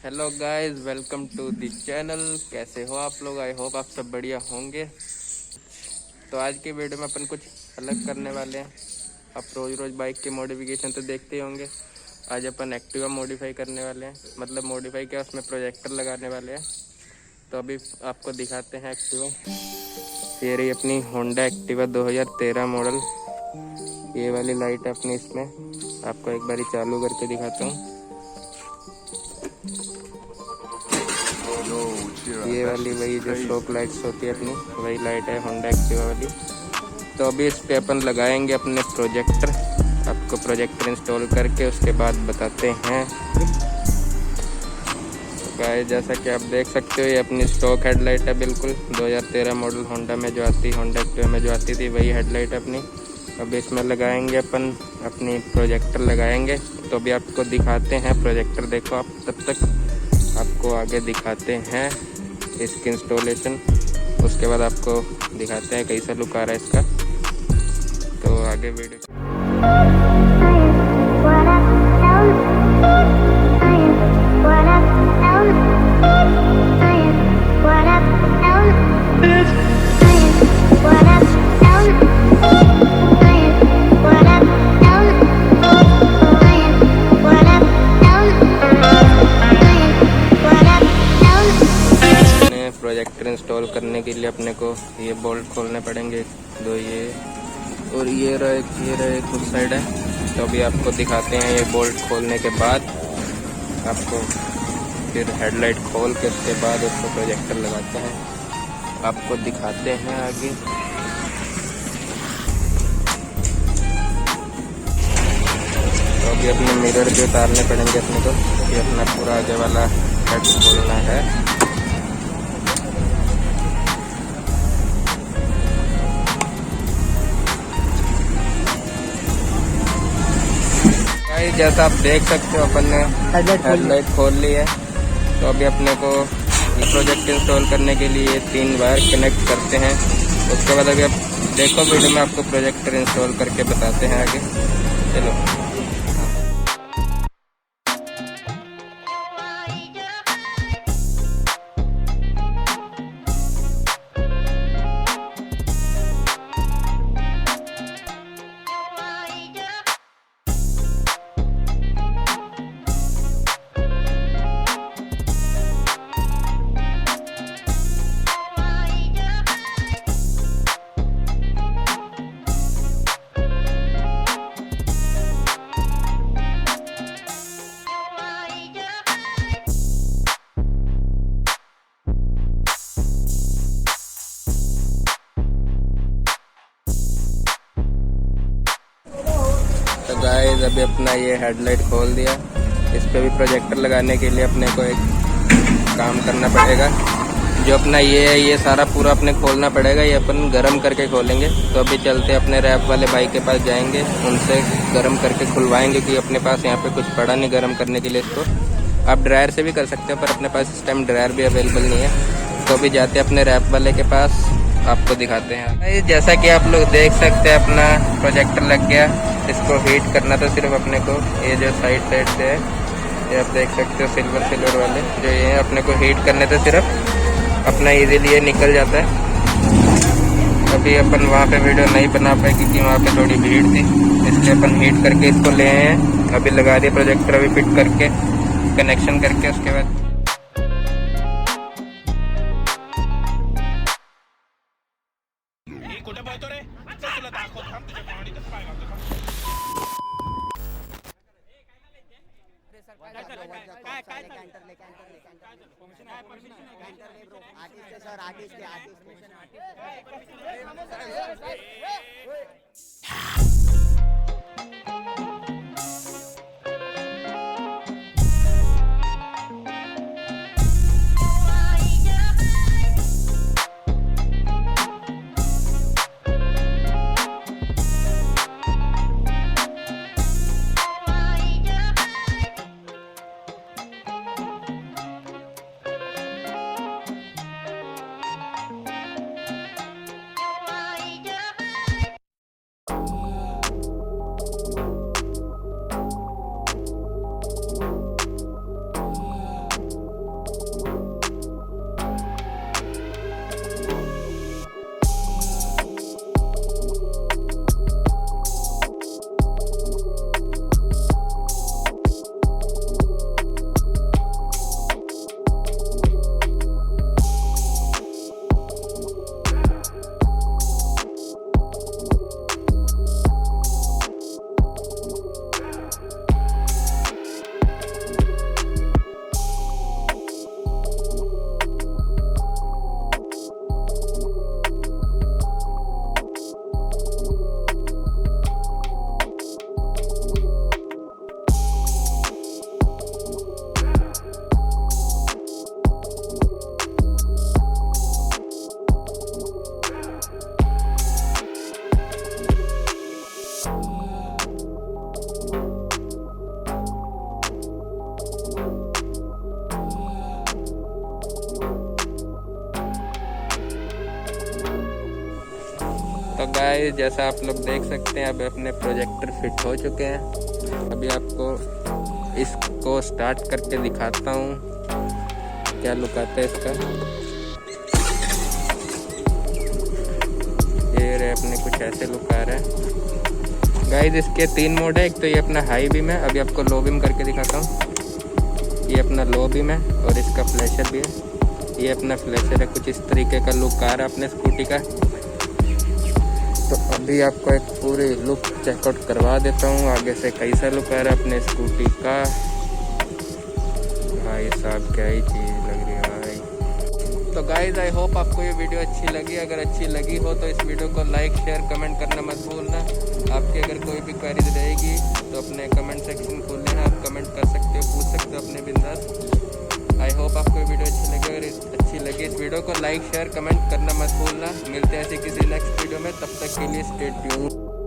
Hello guys, welcome to the channel. कैसे हो आप लोग? आई होप आप सब बढ़िया होंगे। तो आज की वीडियो में अपन कुछ अलग करने वाले हैं। आप रोज़ रोज़ बाइक की मॉडिफिकेशन तो देखते ही होंगे। आज अपन एक्टिवा मॉडिफाई करने वाले हैं, मतलब मॉडिफाई क्या, उसमें प्रोजेक्टर लगाने वाले हैं। तो अभी आपको दिखाते हैं एक्टिवा। ये रही अपनी होंडा एक्टिवा 2013 मॉडल। ये वाली लाइट है अपनी, इसमें आपको एक बारी चालू करके दिखाता हूँ। ये वाली वही जो स्ट्रोक लाइट्स होती है अपनी, वही लाइट है होंडा एक्टिवा वाली। तो अभी इस पे अपन लगाएंगे अपने प्रोजेक्टर। आपको प्रोजेक्टर इंस्टॉल करके उसके बाद बताते हैं। तो गाइस, जैसा कि आप देख सकते हो, ये अपनी स्टॉक हेडलाइट है, बिल्कुल 2013 मॉडल होंडा में जो आती, होंडा एक्टिवा में जो आती थी, वही हेडलाइट है अपनी। अभी इसमें लगाएंगे अपन अपनी प्रोजेक्टर लगाएंगे। तो अभी आपको दिखाते हैं प्रोजेक्टर। देखो आप, तब तक आपको आगे दिखाते हैं इसकी इंस्टॉलेशन। उसके बाद आपको दिखाते हैं कैसा लुक आ रहा है इसका। तो आगे वीडियो प्रोजेक्टर इंस्टॉल करने के लिए अपने को ये बोल्ट खोलने पड़ेंगे, दो ये और ये रहा एक उस साइड है। तो अभी आपको दिखाते हैं। ये बोल्ट खोलने के बाद आपको फिर हेडलाइट खोल के उसके बाद उसको प्रोजेक्टर लगाते हैं। आपको दिखाते हैं आगे। तो अभी अपने मिरर भी उतारने पड़ेंगे अपने को, क्योंकि अपना पूरा आगे वाला हेड खोलना है। जैसा आप देख सकते हो, अपन ने हेडलाइट खोल ली है। तो अभी अपने को ये प्रोजेक्ट इंस्टॉल करने के लिए 3 वायर कनेक्ट करते हैं। उसके बाद अभी आप देखो वीडियो में, आपको प्रोजेक्टर इंस्टॉल करके बताते हैं आगे। चलो। तो गाइस, अभी अपना ये हेडलाइट खोल दिया। इस पे भी प्रोजेक्टर लगाने के लिए अपने को एक काम करना पड़ेगा। जो अपना ये है, ये सारा पूरा अपने खोलना पड़ेगा। ये अपन गरम करके खोलेंगे। तो अभी चलते अपने रैप वाले भाई के पास जाएंगे, उनसे गरम करके खुलवाएंगे, क्योंकि अपने पास यहाँ पे कुछ पड़ा नहीं गरम करने के लिए इसको। आप ड्रायर से भी कर सकते हो, पर अपने पास इस टाइम ड्रायर भी अवेलेबल नहीं है। तो अभी जाते अपने रैप वाले के पास, आपको दिखाते हैं। जैसा कि आप लोग देख सकते हैं, अपना प्रोजेक्टर लग गया। इसको हीट करना तो सिर्फ अपने को, ये जो साइड से है, ये आप देख सकते हो सिल्वर वाले जो ये है, अपने को हीट करने तो सिर्फ अपना इजीली ये निकल जाता है। अभी अपन वहाँ पे वीडियो नहीं बना पाए, क्योंकि वहाँ पे थोड़ी भीड़ थी, इसलिए अपन हीट करके इसको ले आए हैं। अभी लगा दिया प्रोजेक्टर, अभी फिट करके कनेक्शन करके उसके बाद गाइस जैसा आप लोग देख सकते हैं, अब अपने प्रोजेक्टर फिट हो चुके हैं। अभी आपको इसको स्टार्ट करके दिखाता हूँ क्या लुक आता है इसका। ये रहे अपने कुछ ऐसे लुक आ रहा है गाइस। इसके 3 मोड है, एक तो ये अपना हाई बीम है, अभी आपको लो बीम करके दिखाता हूँ। ये अपना लो बीम है और इसका फ्लैशर भी है। ये अपना फ्लैशर है, कुछ इस तरीके का लुक आ रहा है अपने स्कूटी का। तो अभी आपको एक पूरी लुक चेकआउट करवा देता हूँ आगे से कैसा लुक आ रहा है अपने स्कूटी का। भाई साहब क्या ही चीज़ लग रही है भाई। तो गाइज आई होप आपको ये वीडियो अच्छी लगी। अगर अच्छी लगी हो तो इस वीडियो को लाइक शेयर कमेंट करना मत भूलना। आपकी अगर कोई भी क्वेरीज रहेगी तो अपने कमेंट सेक्शन खोलने हैं, आप कमेंट कर सकते हो, पूछ सकते हो अपने बिंदास। आई होप आपको ये वीडियो अच्छी लगी। अगर अच्छी लगी इस वीडियो को लाइक शेयर कमेंट करना मत भूलना। मिलते हैं ऐसी किसी नेक्स्ट वीडियो में, तब तक के लिए स्टे ट्यून्ड।